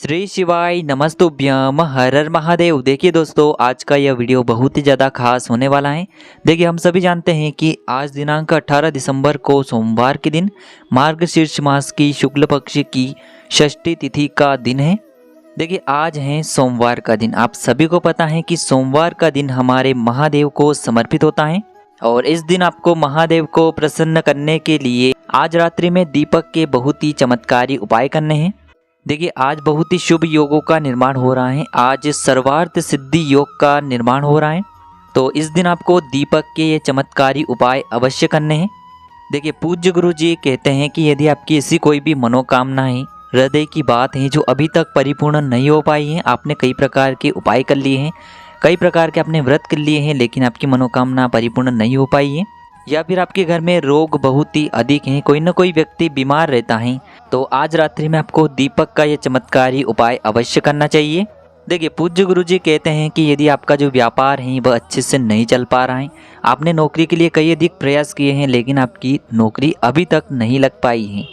श्री शिवाय नमस्तुभ्यम हर हर महादेव। देखिए दोस्तों, आज का यह वीडियो बहुत ही ज़्यादा खास होने वाला है। देखिए, हम सभी जानते हैं कि आज दिनांक 18 दिसंबर को सोमवार के दिन मार्गशीर्ष मास की शुक्ल पक्ष की षष्ठी तिथि का दिन है। देखिए, आज है सोमवार का दिन। आप सभी को पता है कि सोमवार का दिन हमारे महादेव को समर्पित होता है और इस दिन आपको महादेव को प्रसन्न करने के लिए आज रात्रि में दीपक के बहुत ही चमत्कारी उपाय करने हैं। देखिए, आज बहुत ही शुभ योगों का निर्माण हो रहा है। आज सर्वार्थ सिद्धि योग का निर्माण हो रहा है, तो इस दिन आपको दीपक के ये चमत्कारी उपाय अवश्य करने हैं। देखिए, पूज्य गुरु जी कहते हैं कि यदि आपकी ऐसी कोई भी मनोकामना है, हृदय की बात है जो अभी तक परिपूर्ण नहीं हो पाई है, आपने कई प्रकार के उपाय कर लिए हैं, कई प्रकार के आपने व्रत कर लिए हैं, लेकिन आपकी मनोकामना परिपूर्ण नहीं हो पाई है, या फिर आपके घर में रोग बहुत ही अधिक हैं, कोई ना कोई व्यक्ति बीमार रहता है, तो आज रात्रि में आपको दीपक का ये चमत्कारी उपाय अवश्य करना चाहिए। देखिए, पूज्य गुरु जी कहते हैं कि यदि आपका जो व्यापार है वह अच्छे से नहीं चल पा रहा है, आपने नौकरी के लिए कई अधिक प्रयास किए हैं लेकिन आपकी नौकरी अभी तक नहीं लग पाई है,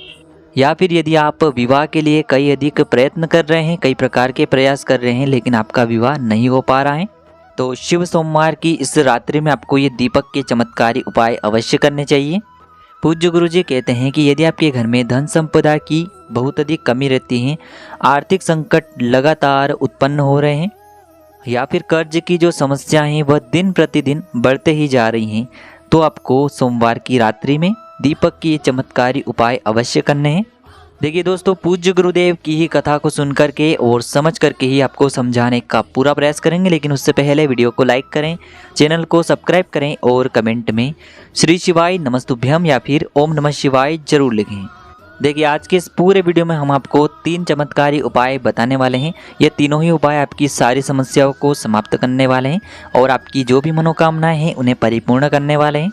या फिर यदि आप विवाह के लिए कई अधिक प्रयत्न कर रहे हैं, कई प्रकार के प्रयास कर रहे हैं लेकिन आपका विवाह नहीं हो पा रहा है, तो शिव सोमवार की इस रात्रि में आपको ये दीपक के चमत्कारी उपाय अवश्य करने चाहिए। पूज्य गुरु जी कहते हैं कि यदि आपके घर में धन संपदा की बहुत अधिक कमी रहती है, आर्थिक संकट लगातार उत्पन्न हो रहे हैं, या फिर कर्ज की जो समस्या है वह दिन प्रतिदिन बढ़ते ही जा रही हैं, तो आपको सोमवार की रात्रि में दीपक के ये चमत्कारी उपाय अवश्य करने हैं। देखिए दोस्तों, पूज्य गुरुदेव की ही कथा को सुन करके और समझ करके ही आपको समझाने का पूरा प्रयास करेंगे, लेकिन उससे पहले वीडियो को लाइक करें, चैनल को सब्सक्राइब करें और कमेंट में श्री शिवाय नमस्तुभ्यम या फिर ओम नमः शिवाय जरूर लिखें। देखिए, आज के इस पूरे वीडियो में हम आपको 3 चमत्कारी उपाय बताने वाले हैं। ये तीनों ही उपाय आपकी सारी समस्याओं को समाप्त करने वाले हैं और आपकी जो भी मनोकामनाएं हैं उन्हें परिपूर्ण करने वाले हैं।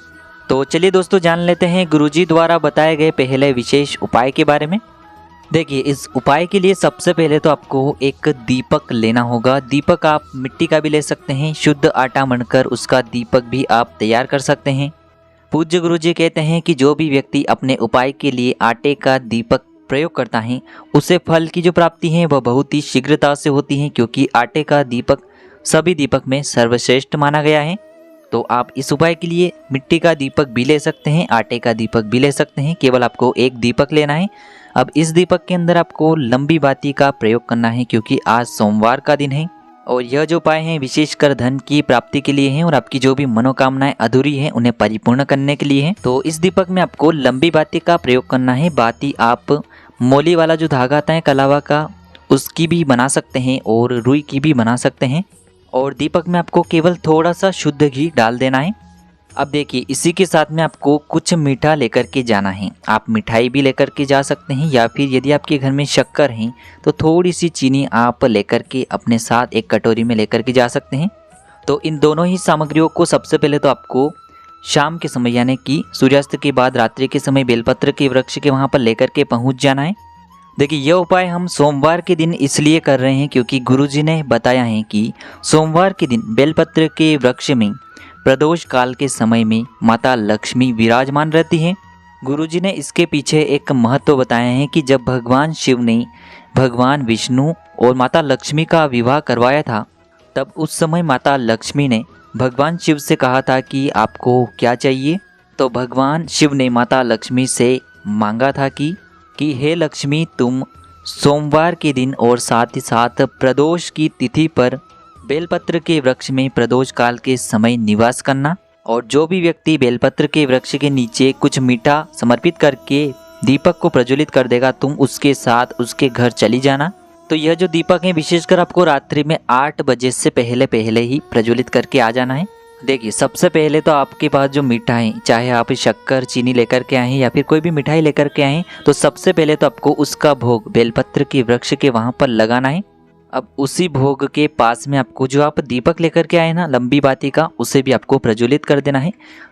तो चलिए दोस्तों, जान लेते हैं गुरुजी द्वारा बताए गए पहले विशेष उपाय के बारे में। देखिए, इस उपाय के लिए सबसे पहले तो आपको एक दीपक लेना होगा। दीपक आप मिट्टी का भी ले सकते हैं, शुद्ध आटा मढ़कर उसका दीपक भी आप तैयार कर सकते हैं। पूज्य गुरु जी कहते हैं कि जो भी व्यक्ति अपने उपाय के लिए आटे का दीपक प्रयोग करता है उसे फल की जो प्राप्ति है वह बहुत ही शीघ्रता से होती है, क्योंकि आटे का दीपक सभी दीपक में सर्वश्रेष्ठ माना गया है। तो आप इस उपाय के लिए मिट्टी का दीपक भी ले सकते हैं, आटे का दीपक भी ले सकते हैं, केवल आपको एक दीपक लेना है। अब इस दीपक के अंदर आपको लंबी बाती का प्रयोग करना है, क्योंकि आज सोमवार का दिन है और यह जो उपाय है विशेषकर धन की प्राप्ति के लिए है और आपकी जो भी मनोकामनाएं अधूरी हैं उन्हें परिपूर्ण करने के लिए है। तो इस दीपक में आपको लंबी बाती का प्रयोग करना है। बाती आप मोली वाला जो धागा आता है कलावा का, उसकी भी बना सकते हैं और रुई की भी बना सकते हैं, और दीपक में आपको केवल थोड़ा सा शुद्ध घी डाल देना है। अब देखिए, इसी के साथ में आपको कुछ मीठा लेकर के जाना है। आप मिठाई भी लेकर के जा सकते हैं, या फिर यदि आपके घर में शक्कर है तो थोड़ी सी चीनी आप लेकर के अपने साथ एक कटोरी में लेकर के जा सकते हैं। तो इन दोनों ही सामग्रियों को सबसे पहले तो आपको शाम के समय यानी कि सूर्यास्त के बाद रात्रि के समय बेलपत्र के वृक्ष के वहाँ पर लेकर के पहुँच जाना है। देखिए, यह उपाय हम सोमवार के दिन इसलिए कर रहे हैं क्योंकि गुरुजी ने बताया है कि सोमवार के दिन बेलपत्र के वृक्ष में प्रदोष काल के समय में माता लक्ष्मी विराजमान रहती हैं। गुरुजी ने इसके पीछे एक महत्व बताया है कि जब भगवान शिव ने भगवान विष्णु और माता लक्ष्मी का विवाह करवाया था, तब उस समय माता लक्ष्मी ने भगवान शिव से कहा था कि आपको क्या चाहिए। तो भगवान शिव ने माता लक्ष्मी से मांगा था कि हे लक्ष्मी, तुम सोमवार के दिन और साथ ही साथ प्रदोष की तिथि पर बेलपत्र के वृक्ष में प्रदोष काल के समय निवास करना, और जो भी व्यक्ति बेलपत्र के वृक्ष के नीचे कुछ मीठा समर्पित करके दीपक को प्रज्वलित कर देगा, तुम उसके साथ उसके घर चली जाना। तो यह जो दीपक है विशेषकर आपको रात्रि में 8 बजे से पहले ही प्रज्वलित करके आ जाना है। देखिए, सबसे पहले तो आपके पास जो मीठा है, चाहे आप शक्कर चीनी लेकर के आए या फिर कोई भी मिठाई लेकर के आए, तो सबसे पहले तो आपको उसका भोग बेलपत्र के वृक्ष के वहाँ पर लगाना है। अब उसी भोग के पास में आपको जो आप दीपक लेकर के आए ना लंबी बाती का, उसे भी आपको प्रज्वलित कर देना है।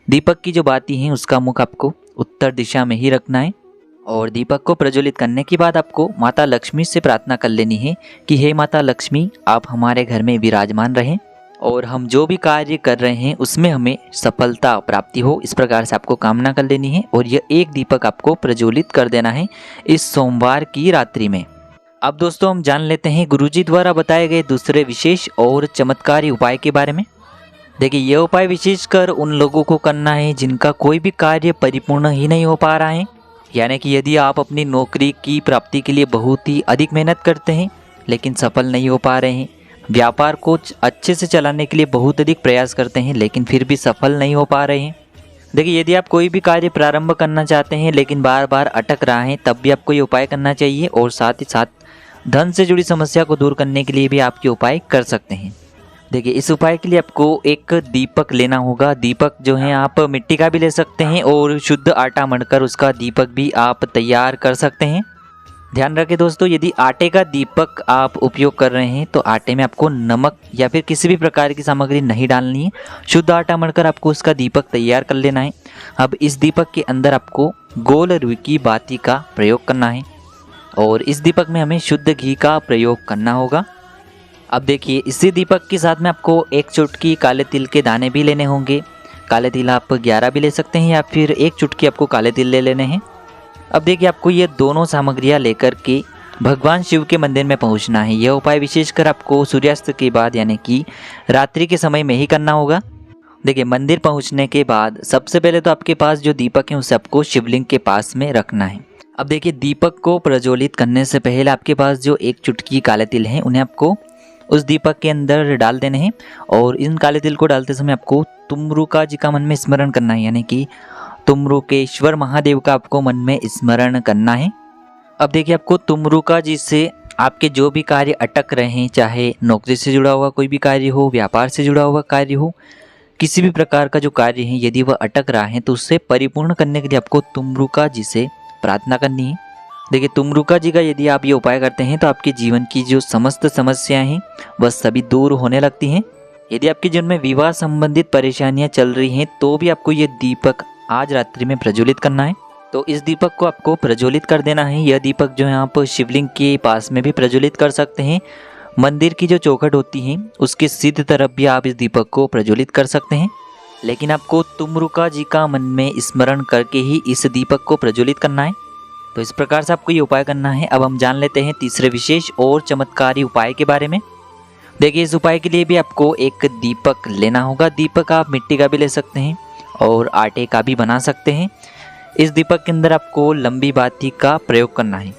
दीपक की जो बाती है उसका मुख आपको उत्तर दिशा में ही रखना है, और दीपक को प्रज्वलित करने के बाद आपको माता लक्ष्मी से प्रार्थना कर लेनी है कि हे माता लक्ष्मी, आप हमारे घर में विराजमान रहें और हम जो भी कार्य कर रहे हैं उसमें हमें सफलता प्राप्ति हो, इस प्रकार से आपको कामना कर लेनी है। और यह एक दीपक आपको प्रज्वलित कर देना है इस सोमवार की रात्रि में। अब दोस्तों हम जान लेते हैं गुरुजी द्वारा बताए गए दूसरे विशेष और चमत्कारी उपाय के बारे में। देखिए यह उपाय विशेषकर उन लोगों को करना है जिनका कोई भी कार्य परिपूर्ण ही नहीं हो पा रहा है। यानी कि यदि आप अपनी नौकरी की प्राप्ति के लिए बहुत ही अधिक मेहनत करते हैं लेकिन सफल नहीं हो पा रहे हैं, व्यापार को अच्छे से चलाने के लिए बहुत अधिक प्रयास करते हैं लेकिन फिर भी सफल नहीं हो पा रहे हैं। देखिए यदि आप कोई भी कार्य प्रारंभ करना चाहते हैं लेकिन बार बार अटक रहा है, तब भी आपको ये उपाय करना चाहिए। और साथ ही साथ धन से जुड़ी समस्या को दूर करने के लिए भी आप ये उपाय कर सकते हैं। देखिए इस उपाय के लिए आपको एक दीपक लेना होगा। दीपक जो है आप मिट्टी का भी ले सकते हैं और शुद्ध आटा मढ़कर उसका दीपक भी आप तैयार कर सकते हैं। ध्यान रखें दोस्तों, यदि आटे का दीपक आप उपयोग कर रहे हैं तो आटे में आपको नमक या फिर किसी भी प्रकार की सामग्री नहीं डालनी है। शुद्ध आटा मढ़कर आपको उसका दीपक तैयार कर लेना है। अब इस दीपक के अंदर आपको गोल रुई की बाती का प्रयोग करना है और इस दीपक में हमें शुद्ध घी का प्रयोग करना होगा। अब देखिए इसी दीपक के साथ में आपको एक चुटकी काले तिल के दाने भी लेने होंगे। काले तिल आप 11 भी ले सकते हैं या फिर एक चुटकी आपको काले तिल ले लेने हैं। अब देखिए आपको ये दोनों सामग्रियां लेकर के भगवान शिव के मंदिर में पहुंचना है। यह उपाय विशेषकर आपको सूर्यास्त के बाद यानी कि रात्रि के समय में ही करना होगा। देखिए मंदिर पहुंचने के बाद सबसे पहले तो आपके पास जो दीपक है उसे आपको शिवलिंग के पास में रखना है। अब देखिए दीपक को प्रज्वलित करने से पहले आपके पास जो एक चुटकी काले तिल हैं उन्हें आपको उस दीपक के अंदर डाल देने हैं और इन काले तिल को डालते समय आपको तुमरुका जी का मन में स्मरण करना है, यानी कि तुमरुकेश्वर महादेव का आपको मन में स्मरण करना है। अब देखिए आपको तुमरुका जी से आपके जो भी कार्य अटक रहे हैं, चाहे नौकरी से जुड़ा हुआ कोई भी कार्य हो, व्यापार से जुड़ा हुआ कार्य हो, किसी भी प्रकार का जो कार्य है यदि वह अटक रहा है तो उससे परिपूर्ण करने के लिए आपको तुमरुका जी से प्रार्थना करनी है। देखिए तुमरुका जी का यदि आप ये उपाय करते हैं तो आपके जीवन की जो समस्त समस्याएं हैं वह सभी दूर होने लगती हैं। यदि आपके जीवन में विवाह संबंधित परेशानियां चल रही हैं तो भी आपको ये दीपक आज रात्रि में प्रज्वलित करना है। तो इस दीपक को आपको प्रज्वलित कर देना है। यह दीपक जो है आप शिवलिंग के पास में भी प्रज्वलित कर सकते हैं। मंदिर की जो चौखट होती है उसके सीधी तरफ भी आप इस दीपक को प्रज्वलित कर सकते हैं, लेकिन आपको तुमरुका जी का मन में स्मरण करके ही इस दीपक को प्रज्वलित करना है। तो इस प्रकार से आपको ये उपाय करना है। अब हम जान लेते हैं तीसरे विशेष और चमत्कारी उपाय के बारे में। देखिए इस उपाय के लिए भी आपको एक दीपक लेना होगा। दीपक आप मिट्टी का भी ले सकते हैं और आटे का भी बना सकते हैं। इस दीपक के अंदर आपको लंबी बाती का प्रयोग करना है।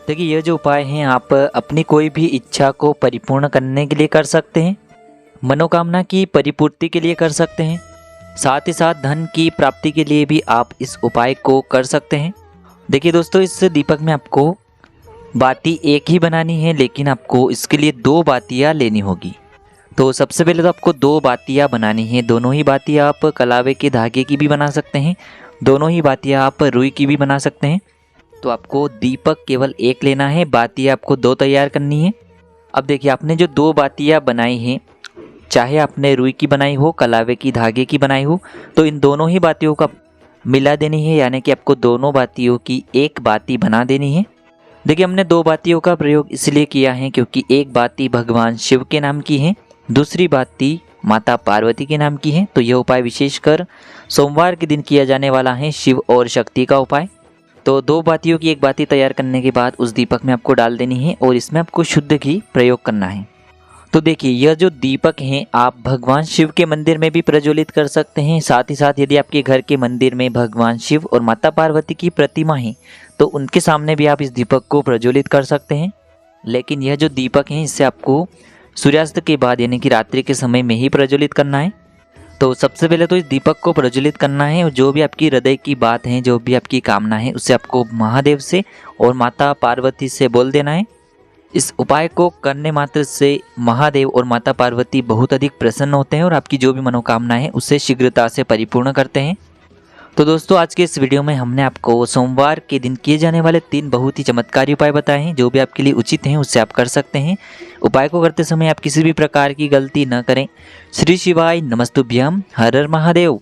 देखिए यह जो उपाय हैं आप अपनी कोई भी इच्छा को परिपूर्ण करने के लिए कर सकते हैं, मनोकामना की परिपूर्ति के लिए कर सकते हैं, साथ ही साथ धन की प्राप्ति के लिए भी आप इस उपाय को कर सकते हैं। देखिए दोस्तों इस दीपक में आपको बाती एक ही बनानी है, लेकिन आपको इसके लिए 2 बातियाँ लेनी होगी। तो सबसे पहले तो आपको 2 बातियाँ बनानी है। दोनों ही बातियाँ आप कलावे के धागे की भी बना सकते हैं, दोनों ही बातियाँ आप रुई की भी बना सकते हैं। तो आपको दीपक केवल एक लेना है, बातियाँ आपको 2 तैयार करनी है। अब देखिए आपने जो 2 बातियाँ बनाई हैं, चाहे आपने रुई की बनाई हो, कलावे की धागे की बनाई हो, तो इन दोनों ही बातियों का मिला देनी है, यानी कि आपको दोनों बातियों की एक बाती बना देनी है। देखिए हमने 2 बातियों का प्रयोग इसलिए किया है क्योंकि एक बाती भगवान शिव के नाम की है, दूसरी बाती माता पार्वती के नाम की है। तो यह उपाय विशेषकर सोमवार के दिन किया जाने वाला है, शिव और शक्ति का उपाय। तो 2 बातियों की एक बाती तैयार करने के बाद उस दीपक में आपको डाल देनी है और इसमें आपको शुद्ध घी प्रयोग करना है। तो देखिए यह जो दीपक हैं आप भगवान शिव के मंदिर में भी प्रज्वलित कर सकते हैं। साथ ही साथ यदि आपके घर के मंदिर में भगवान शिव और माता पार्वती की प्रतिमा है तो उनके सामने भी आप इस दीपक को प्रज्वलित कर सकते हैं। लेकिन यह जो दीपक है इससे आपको सूर्यास्त के बाद यानी कि रात्रि के समय में ही प्रज्वलित करना है। तो सबसे पहले तो इस दीपक को प्रज्वलित करना है और जो भी आपकी हृदय की बात है, जो भी आपकी कामना है, उसे आपको महादेव से और माता पार्वती से बोल देना है। इस उपाय को करने मात्र से महादेव और माता पार्वती बहुत अधिक प्रसन्न होते हैं और आपकी जो भी मनोकामना है उसे शीघ्रता से परिपूर्ण करते हैं। तो दोस्तों आज के इस वीडियो में हमने आपको सोमवार के दिन किए जाने वाले 3 बहुत ही चमत्कारी उपाय बताए हैं। जो भी आपके लिए उचित हैं उससे आप कर सकते हैं। उपाय को करते समय आप किसी भी प्रकार की गलती न करें। श्री शिवाय नमस्तुभ्यम। हर हर महादेव।